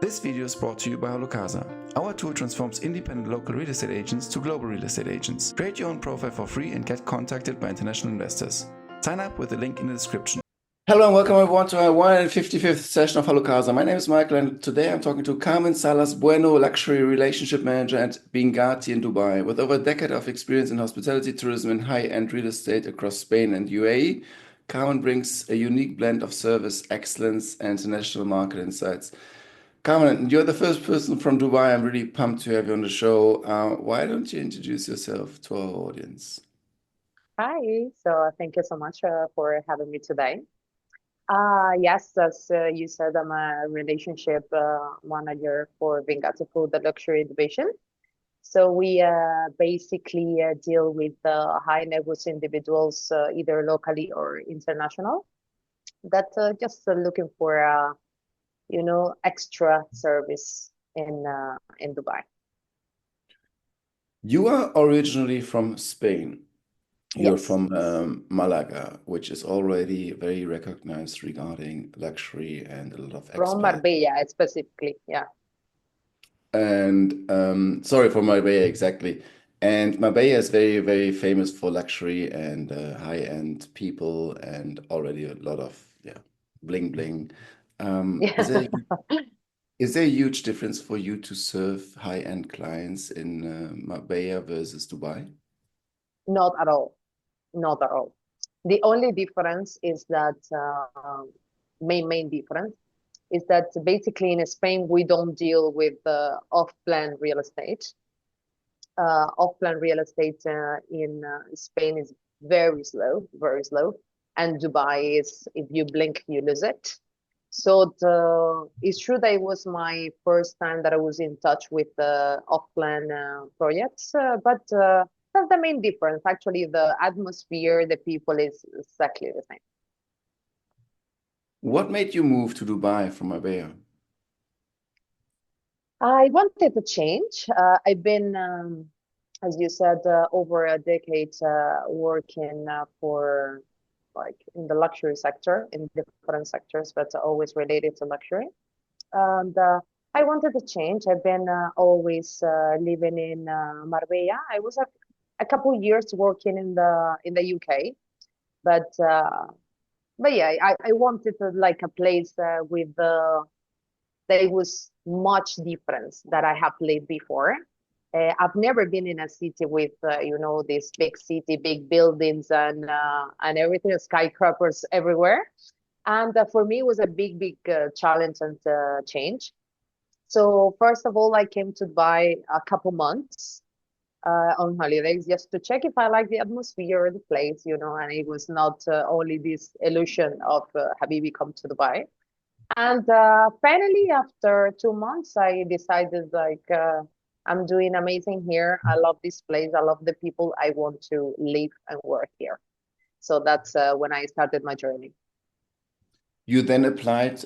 This video is brought to you by HalloCasa. Our tool transforms independent local real estate agents to global real estate agents. Create your own profile for free and get contacted by international investors. Sign up with the link in the description. Hello and welcome everyone to our 155th session of HalloCasa. My name is Michael and today I'm talking to Carmen Salas Bueno, luxury relationship manager at Binghatti in Dubai. With over a decade of experience in hospitality, tourism and high-end real estate across Spain and UAE, Carmen brings a unique blend of service, excellence and international market insights. Carmen, you're the first person from Dubai. I'm really pumped to have you on the show. Why don't you introduce yourself to our audience? Hi, so thank you so much for having me today. Yes, as you said, I'm a relationship manager for Binghatti Food, the luxury division. So we basically deal with high net worth individuals, either locally or international, that just looking for extra service in Dubai. You are originally from Spain. You're Yes, from Malaga, which is already very recognized regarding luxury and a lot of from expats. Marbella specifically. Yeah. And sorry for Marbella, exactly. And Marbella is very, very famous for luxury and high-end people and already a lot of bling bling. Is Yeah. there is there a huge difference for you to serve high-end clients in Marbella versus Dubai? Not at all. Not at all. The only difference is that main difference is that basically in Spain we don't deal with off-plan real estate. Off-plan real estate in Spain is very slow, and Dubai is, if you blink, you lose it. So it's true that it was my first time that I was in touch with off-plan projects, but that's the main difference. Actually, the atmosphere, the people is exactly the same. What made you move to Dubai from Marbella? I wanted to change. I've been, as you said, over a decade working for like in the luxury sector, in different sectors, but always related to luxury. And I wanted to change. I've been always living in Marbella. I was a couple years working in the UK, but yeah, I wanted to like a place with there was much difference that I have lived before. I've never been in a city with this big city, big buildings and everything, skyscrapers everywhere. And for me, it was a big challenge and change. So first of all, I came to Dubai a couple months on holidays just to check if I like the atmosphere of the place, and it was not only this illusion of Habibi come to Dubai. And finally, after 2 months, I decided like I'm doing amazing here. I love this place. I love the people. I want to live and work here. So that's when I started my journey. You then applied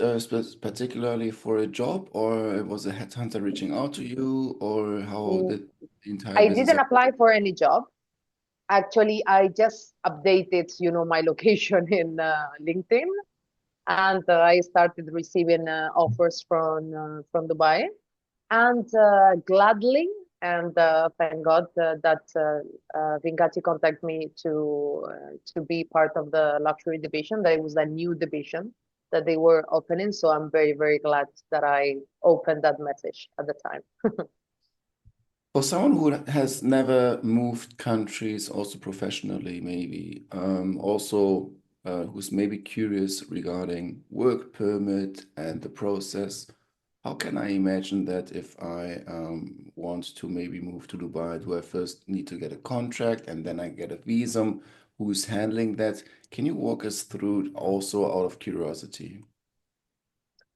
particularly for a job, or was a headhunter reaching out to you, or how Mm, did the entire I business? didn't apply for any job. Actually, I just updated, my location in LinkedIn, and I started receiving offers from Dubai. And gladly, and thank God that Binghatti contacted me to be part of the luxury division. That it was a new division that they were opening. So I'm very glad that I opened that message at the time. For someone who has never moved countries, also professionally, maybe, also who's maybe curious regarding work permit and the process, how can I imagine that if I want to maybe move to Dubai? Do I first need to get a contract and then I get a visa? Who's handling that? Can you walk us through also out of curiosity?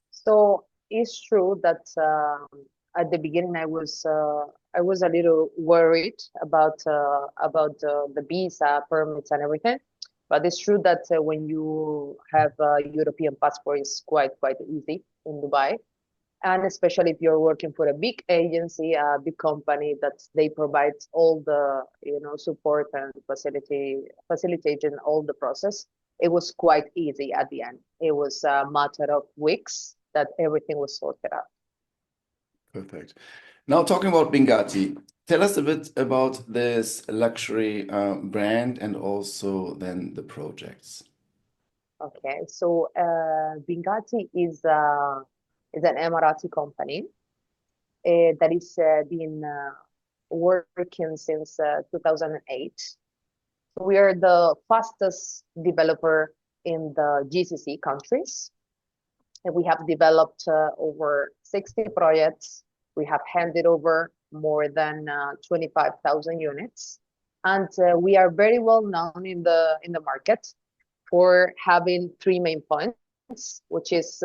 So it's true that at the beginning I was a little worried about the visa permits and everything. But it's true that when you have a European passport, it's quite easy in Dubai. And especially if you're working for a big agency, a big company that they provide all the support and facilitating all the process, it was quite easy at the end. It was a matter of weeks that everything was sorted out. Perfect. Now, talking about Binghatti, tell us a bit about this luxury brand and also then the projects. Okay, so Binghatti is an Emirati company that is been working since 2008. We are the fastest developer in the GCC countries. And we have developed over 60 projects. We have handed over more than 25,000 units. And we are very well known in the market for having three main points, which is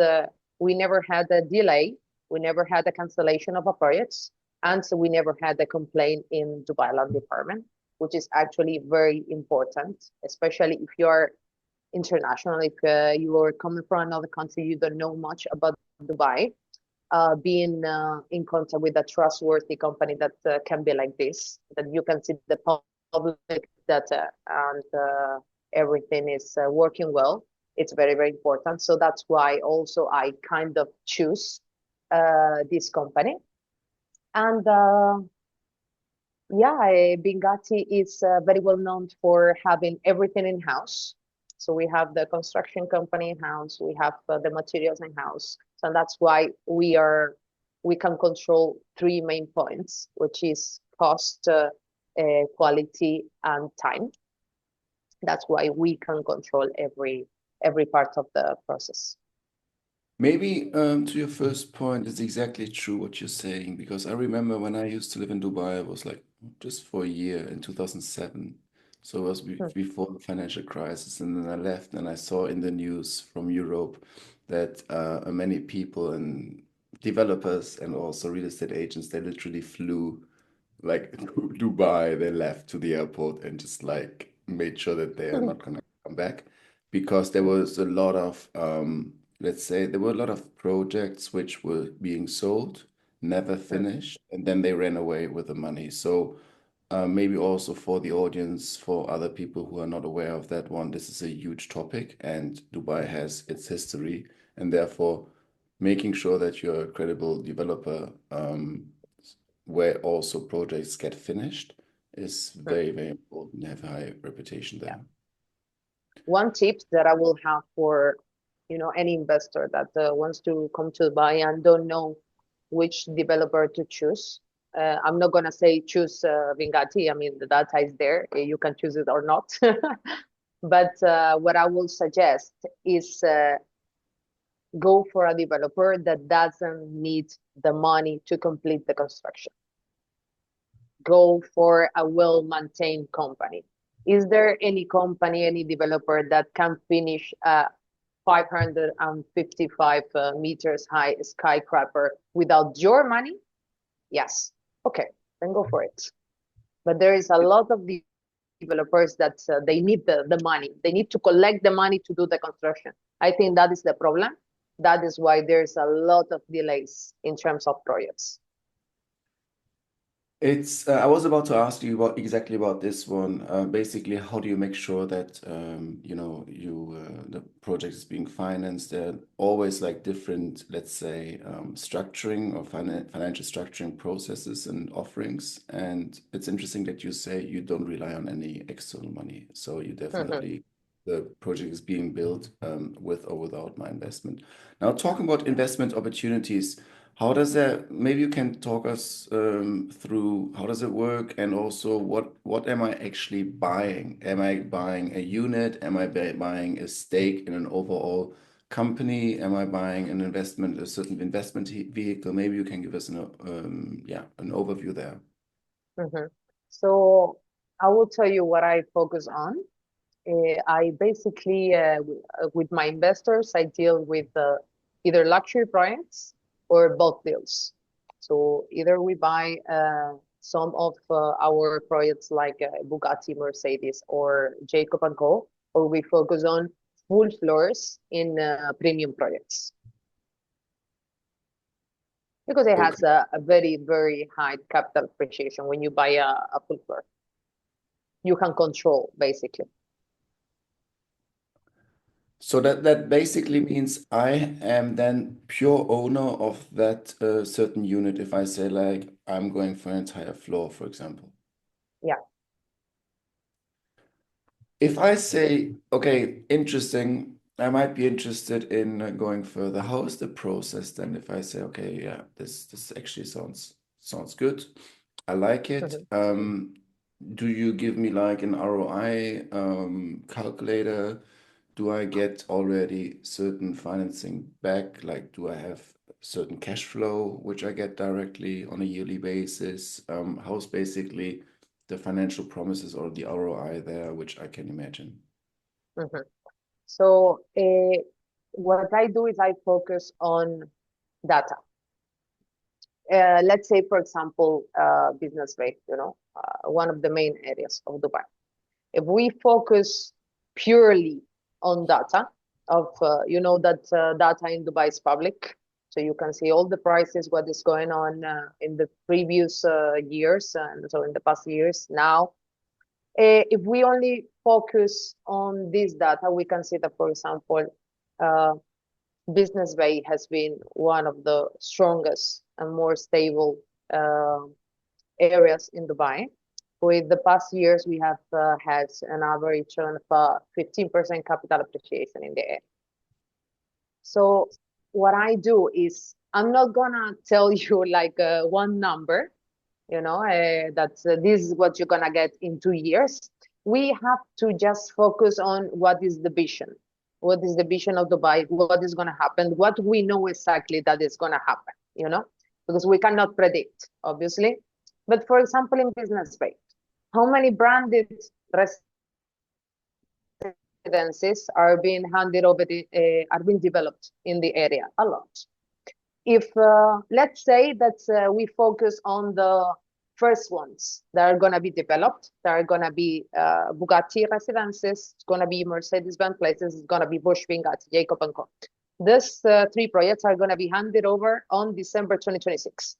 we never had a delay, we never had a cancellation of a project, and so we never had a complaint in Dubai Land Department, which is actually very important, especially if you are international, if you are coming from another country, you don't know much about Dubai. Being in contact with a trustworthy company that can be like this, that you can see the public data and everything is working well. It's very, very important. So that's why also I kind of choose this company. And Binghatti is very well known for having everything in-house. So we have the construction company in-house, we have the materials in-house. So that's why we can control three main points, which is cost, quality, and time. That's why we can control every part of the process. Maybe to your first point, it's exactly true what you're saying, because I remember when I used to live in Dubai, it was like just for a year in 2007. So it was before the financial crisis, and then I left and I saw in the news from Europe that many people and developers and also real estate agents, they literally flew like to Dubai, they left to the airport and just like made sure that they are not gonna come back because there was a lot of let's say there were a lot of projects which were being sold, never finished, and then they ran away with the money. So maybe also for the audience, for other people who are not aware of that one, this is a huge topic, and Dubai has its history, and therefore making sure that you're a credible developer where also projects get finished is very, very important to have a high reputation there. One tip that I will have for any investor that wants to come to Dubai and don't know which developer to choose. I'm not gonna say choose Binghatti. I mean the data is there. You can choose it or not. But what I will suggest is go for a developer that doesn't need the money to complete the construction. Go for a well-maintained company. Is there any company, any developer that can finish a 555 meters high skyscraper without your money? Yes. Okay, then go for it. But there is a lot of developers that they need the money. They need to collect the money to do the construction. I think that is the problem. That is why there's a lot of delays in terms of projects. It's I was about to ask you about exactly about this one. Basically, how do you make sure that the project is being financed? There are always like different, let's say, structuring or financial structuring processes and offerings. And it's interesting that you say you don't rely on any external money. So you definitely the project is being built with or without my investment. Now, talking about investment opportunities. How does that, maybe you can talk us through how does it work and also what am I actually buying? Am I buying a unit? Am I buying a stake in an overall company? Am I buying an investment, a certain investment vehicle? Maybe you can give us an overview there. So I will tell you what I focus on. I basically, with my investors, I deal with either luxury projects or bulk deals. So either we buy some of our projects like Bugatti, Mercedes, or Jacob and Co, or we focus on full floors in premium projects. Because it has a very, very high capital appreciation when you buy a full floor. You can control, basically. So that basically means I am then pure owner of that certain unit if I say like I'm going for an entire floor, for example. Yeah. If I say, okay, interesting, I might be interested in going further. How is the process then if I say, okay, yeah, this actually sounds good. I like it. Do you give me like an ROI calculator? Do I get already certain financing back? Like, do I have certain cash flow, which I get directly on a yearly basis? How's basically the financial promises or the ROI there, which I can imagine? Mhm. So what I do is I focus on data. Let's say, for example, business rate, one of the main areas of Dubai. If we focus purely on data that data in Dubai is public, so you can see all the prices, what is going on in the previous years, and so in the past years now. If we only focus on this data, we can see that, for example, uh, Business Bay has been one of the strongest and more stable uh, areas in Dubai. With the past years, we have had an average of 15% capital appreciation in the area. So what I do is I'm not gonna tell you like one number, that this is what you're gonna get in 2 years. We have to just focus on what is the vision. What is the vision of Dubai? What is gonna happen? What we know exactly that is gonna happen, because we cannot predict, obviously. But for example, in Business Bay, how many branded residences are being handed over are being developed in the area? A lot. If let's say that we focus on the first ones that are going to be developed, that are going to be Bugatti residences, it's going to be Mercedes-Benz places, it's going to be Bush, Binghatti, Jacob and Co. These three projects are going to be handed over on December 2026.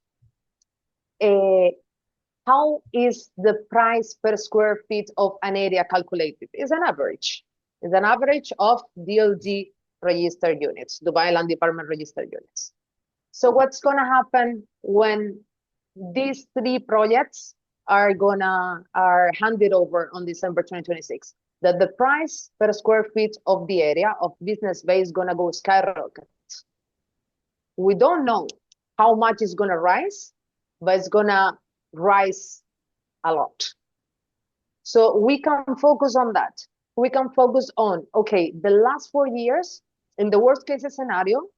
How is the price per square feet of an area calculated? It's an average. It's an average of DLG registered units, Dubai Land Department registered units. So what's going to happen when these three projects are handed over on December 2026? That the price per square feet of the area of Business Bay is going to go skyrocket. We don't know how much it's going to rise, but it's going to rise a lot. So we can focus on that. We can focus on, okay, the last 4 years, in the worst case scenario,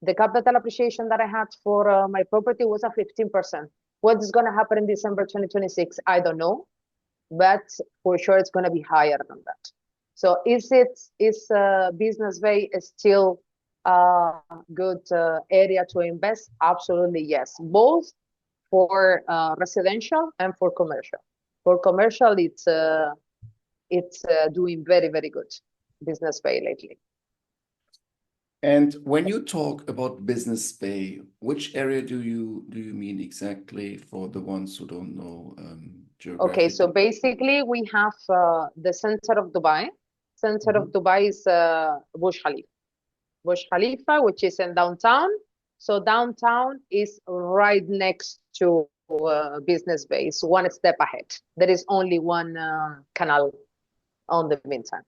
the capital appreciation that I had for my property was a 15%. What is going to happen in December 2026? I don't know, but for sure it's going to be higher than that. So is Business Bay still a good area to invest? Absolutely yes, both for residential and for commercial. For commercial, it's doing very, very good. Business Bay lately. And when you talk about Business Bay, which area do you mean exactly for the ones who don't know geographically? Okay, so basically we have the center of Dubai. Center of Dubai is Burj Khalifa. Burj Khalifa, which is in downtown. So downtown is right next to Business Bay. It's one step ahead. There is only one canal on the meantime.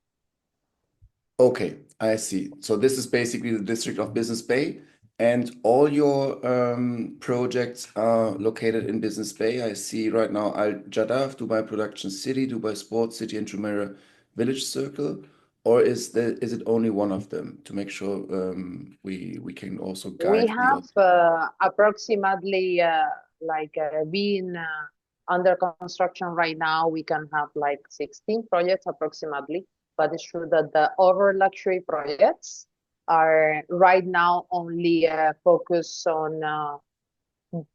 Okay, I see. So this is basically the district of Business Bay, and all your projects are located in Business Bay. I see right now Al Jadaf, Dubai Production City, Dubai Sports City, and Jumeirah Village Circle, or is it only one of them to make sure we can also We guide have approximately being under construction right now, we can have like 16 projects approximately, but it's true that the over luxury projects are right now only focused on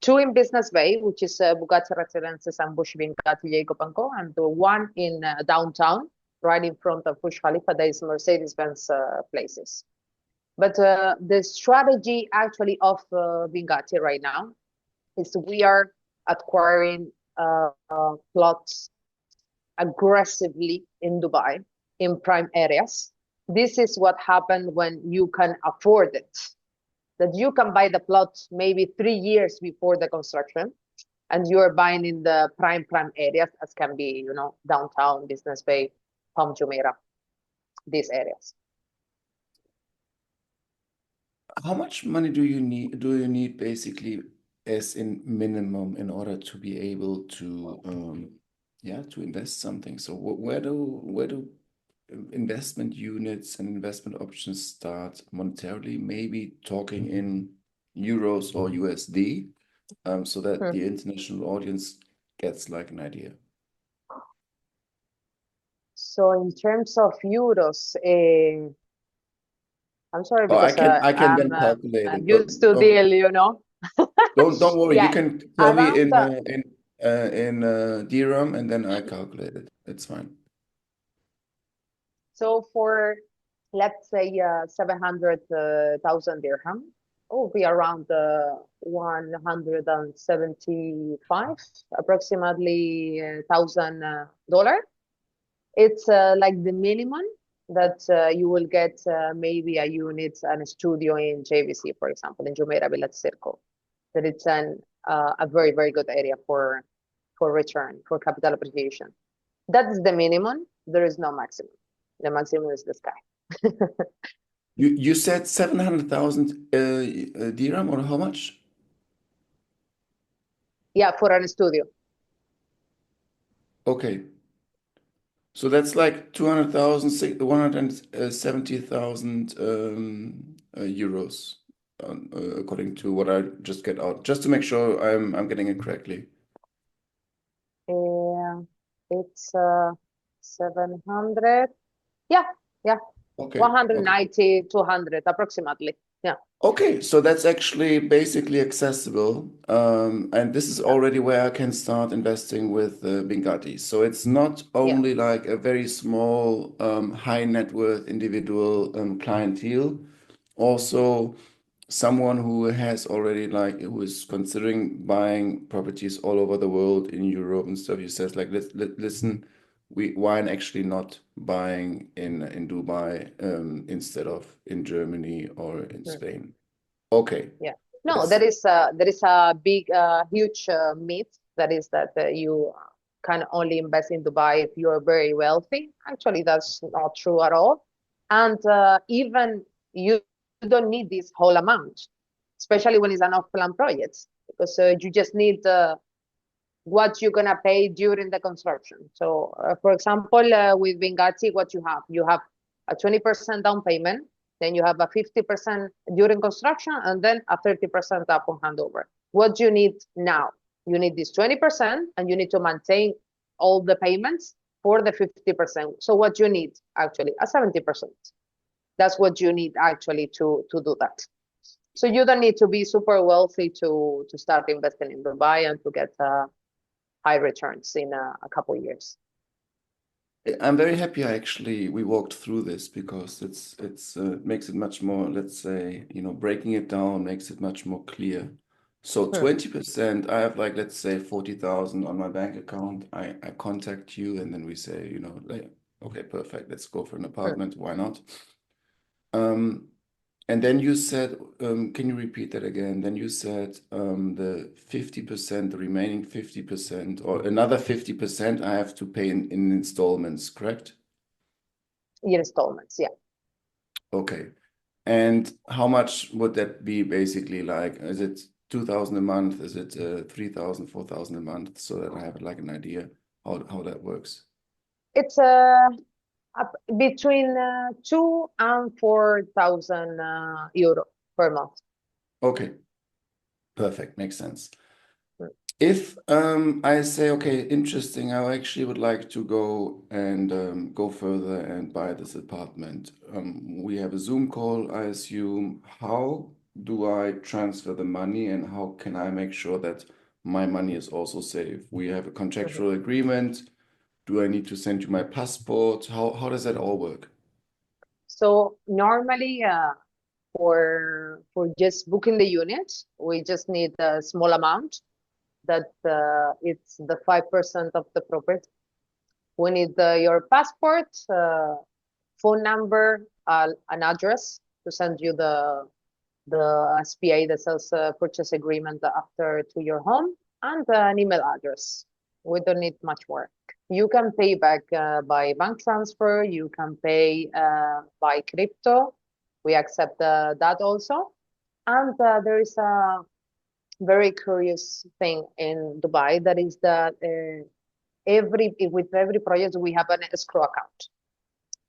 two in Business Bay, which is Bugatti Residences and Bush Binghatti, Jacob and Co, and the one in downtown, right in front of Burj Khalifa, there is Mercedes-Benz places. But the strategy actually of Binghatti right now is we are acquiring plots aggressively in Dubai in prime areas. This is what happened when you can afford it. That you can buy the plot maybe 3 years before the construction, and you're buying in the prime areas, as can be, downtown, Business Bay, Palm Jumeirah, these areas. How much money do you need basically as in minimum in order to be able to to invest something? So where do investment units and investment options start monetarily? Maybe talking in euros or USD, so that the international audience gets like an idea. So in terms of euros, I'm sorry because I can then calculate I'm it. used to deal, Don't worry. Yeah, You can tell me around in dirham, and then I calculate it. It's fine. So for, let's say, 700,000 dirham, will be around 175 approximately thousand dollar. It's like the minimum that you will get maybe a unit and a studio in JVC, for example, in Jumeirah Village Circle. That it's a very, very good area for return, for capital appreciation. That's the minimum. There is no maximum. The maximum is the sky. You said 700,000 dirham, or how much? Yeah, for a studio. Okay. So that's like 200,000, 170,000 euros, according to what I just get out, just to make sure I'm getting it correctly. It's 700. Yeah. Okay. 190, 200 approximately. Yeah. Okay, so that's actually basically accessible. And this is already where I can start investing with Binghatti. So it's not only like a very small, high net worth individual clientele, also someone who has already who is considering buying properties all over the world in Europe and stuff. He says like, listen, why actually not buying in Dubai instead of in Germany or in Spain? Okay. Yeah. No, there is a big, huge myth that is that you can only invest in Dubai if you're very wealthy. Actually, that's not true at all. And even you don't need this whole amount, especially when it's an off-plan project, because you just need what you're gonna pay during the construction. So, for example, with Binghatti, what you have a 20% down payment, then you have a 50% during construction, and then a 30% upon handover. What you need now? You need this 20%, and you need to maintain all the payments for the 50%. So what you need actually a 70%. That's what you need actually to do that. So you don't need to be super wealthy to start investing in Dubai and to get high returns in a couple of years. I'm very happy we walked through this, because it makes it much more, let's say, breaking it down makes it much more clear. So 20%, I have let's say 40,000 on my bank account. I contact you, and then we say, okay, perfect, let's go for an apartment. Why not? And then you said, can you repeat that again? Then you said the 50%, the remaining 50%, or another 50%, I have to pay in installments, correct? In installments, yeah. Okay. And how much would that be basically like? Is it 2,000 a month? Is it 3,000, 4,000 a month? So that I have an idea how that works. It's between 2 and 4,000 euro per month. Okay, perfect, makes sense. If I say, okay, interesting, I actually would like to go and go further and buy this apartment. We have a Zoom call, I assume. How do I transfer the money, and how can I make sure that my money is also safe? We have a contractual agreement. Do I need to send you my passport? How does that all work? So normally, for just booking the unit, we just need a small amount. That it's the 5% of the property. We need your passport, phone number, an address to send you the SPA, the sales purchase agreement, after to your home, and an email address. We don't need much more. You can pay back by bank transfer. You can pay by crypto. We accept that also. And there is a very curious thing in Dubai, that is that with every project we have an escrow account.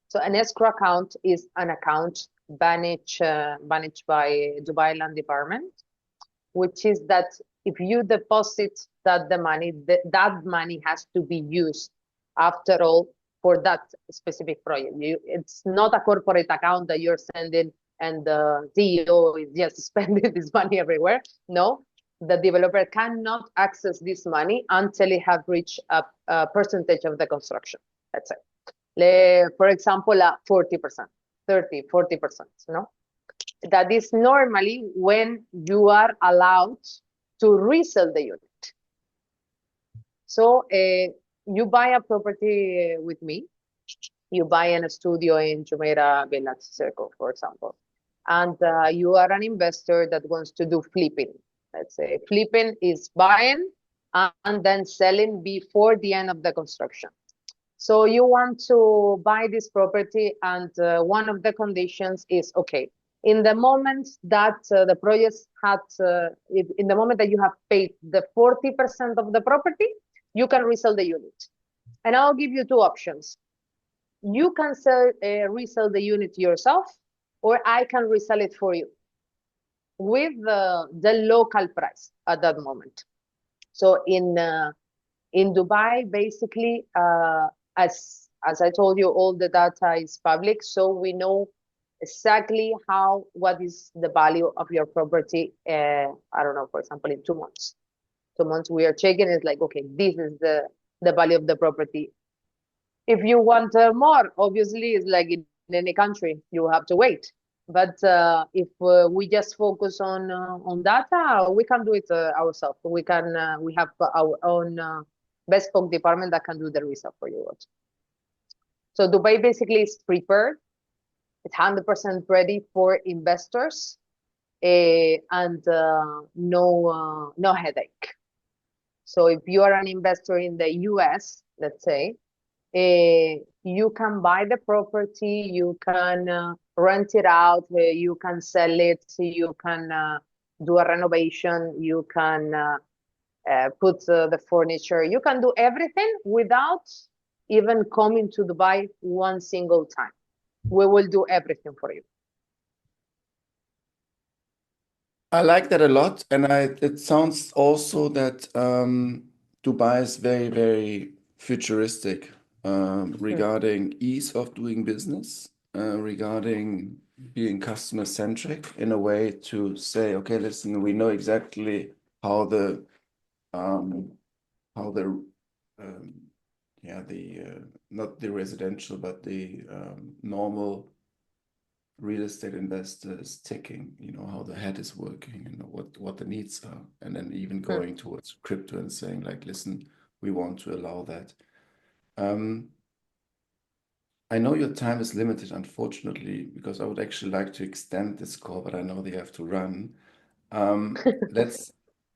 So an escrow account is an account managed by Dubai Land Department, which is that if you deposit that that money has to be used after all for that specific project. It's not a corporate account that you're sending and the CEO is just spending this money everywhere. No, the developer cannot access this money until it have reached a percentage of the construction, let's say. For example, 40%, 30, 40%, no? That is normally when you are allowed to resell the unit. So you buy a property with me, you buy a studio in Jumeirah Village Circle, for example, and you are an investor that wants to do flipping. Let's say flipping is buying and then selling before the end of the construction. So you want to buy this property, and one of the conditions is, okay, in the moment that the project had, in the moment that you have paid the 40% of the property, you can resell the unit. And I'll give you two options. You can resell the unit yourself, or I can resell it for you with the local price at that moment. So in Dubai, basically, as I told you, all the data is public, so we know exactly what is the value of your property. I don't know, for example, in 2 months. 2 months we are checking, it's like, okay, this is the value of the property. If you want more, obviously, it's like in any country, you have to wait. But if we just focus on data, we can do it ourselves. We have our own bespoke department that can do the resale for you also. So Dubai basically is prepared. It's 100% ready for investors, and no headache. So if you are an investor in the US, let's say, you can buy the property, you can rent it out, you can sell it, you can do a renovation, you can put the furniture, you can do everything without even coming to Dubai one single time. We will do everything for you. I like that a lot, and it sounds also that Dubai is very, very futuristic regarding ease of doing business, regarding being customer centric in a way to say, okay, listen, we know exactly how the not the residential, but the normal real estate investor is ticking, how the head is working and what the needs are. And then even going towards crypto and saying like, listen, we want to allow that. I know your time is limited, unfortunately, because I would actually like to extend this call, but I know they have to run.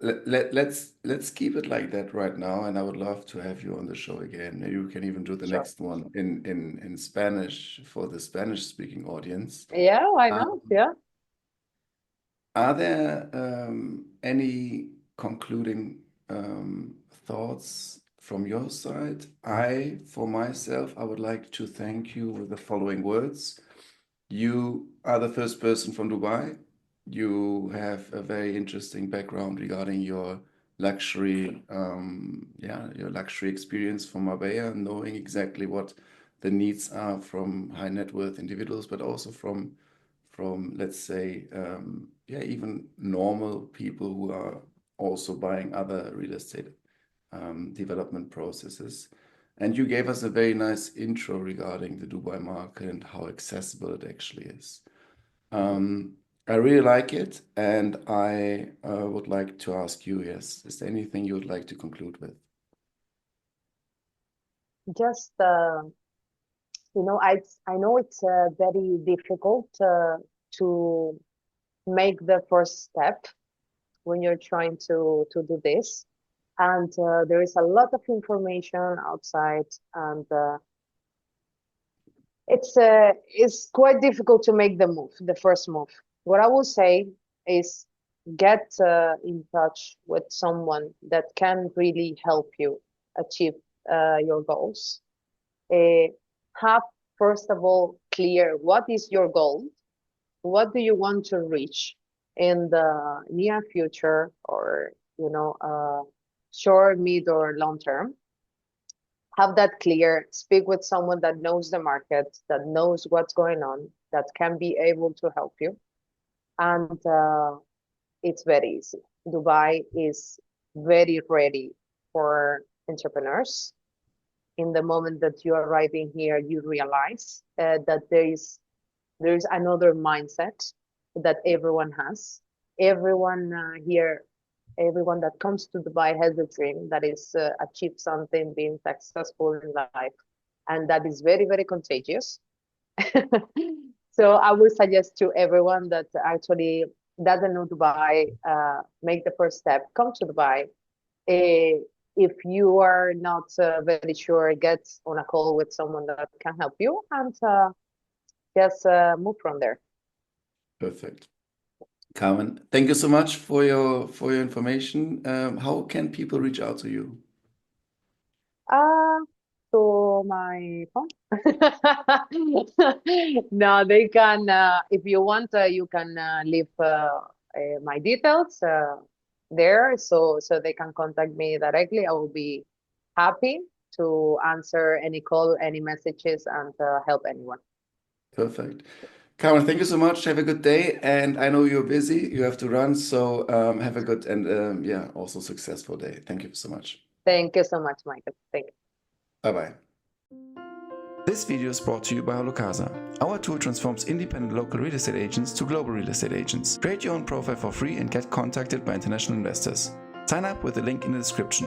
Let's keep it like that right now, and I would love to have you on the show again. Maybe we can even do the next one in Spanish for the Spanish-speaking audience. Yeah, why not? Yeah. Are there any concluding thoughts from your side? For myself, I would like to thank you with the following words. You are the first person from Dubai. You have a very interesting background regarding your luxury, your luxury experience from Marbella, knowing exactly what the needs are from high net worth individuals, but also from let's say, even normal people who are also buying other real estate development processes. And you gave us a very nice intro regarding the Dubai market and how accessible it actually is. I really like it, and I would like to ask you, is there anything you would like to conclude with? Just I know it's very difficult to make the first step when you're trying to do this. And there is a lot of information outside, and it's quite difficult to make the first move. What I will say is get in touch with someone that can really help you achieve your goals. Have, first of all, clear what is your goal, what do you want to reach in the near future, or short, mid, or long term. Have that clear. Speak with someone that knows the market, that knows what's going on, that can be able to help you. And it's very easy. Dubai is very ready for entrepreneurs. In the moment that you're arriving here, you realize that there is another mindset that everyone has. Everyone here, everyone that comes to Dubai has a dream that is achieve something, being successful in life, and that is very, very contagious. So I would suggest to everyone that actually doesn't know Dubai, make the first step, come to Dubai. If you are not very sure, get on a call with someone that can help you, and just move from there. Perfect. Carmen, thank you so much for your information. How can people reach out to you? To my phone. No, they can. If you want, you can leave my details there, so they can contact me directly. I will be happy to answer any call, any messages, and help anyone. Perfect. Carmen, thank you so much. Have a good day. And I know you're busy, you have to run. So have a good and also successful day. Thank you so much. Thank you so much, Michael. Thank you. Bye-bye. This video is brought to you by HalloCasa. Our tool transforms independent local real estate agents to global real estate agents. Create your own profile for free and get contacted by international investors. Sign up with the link in the description.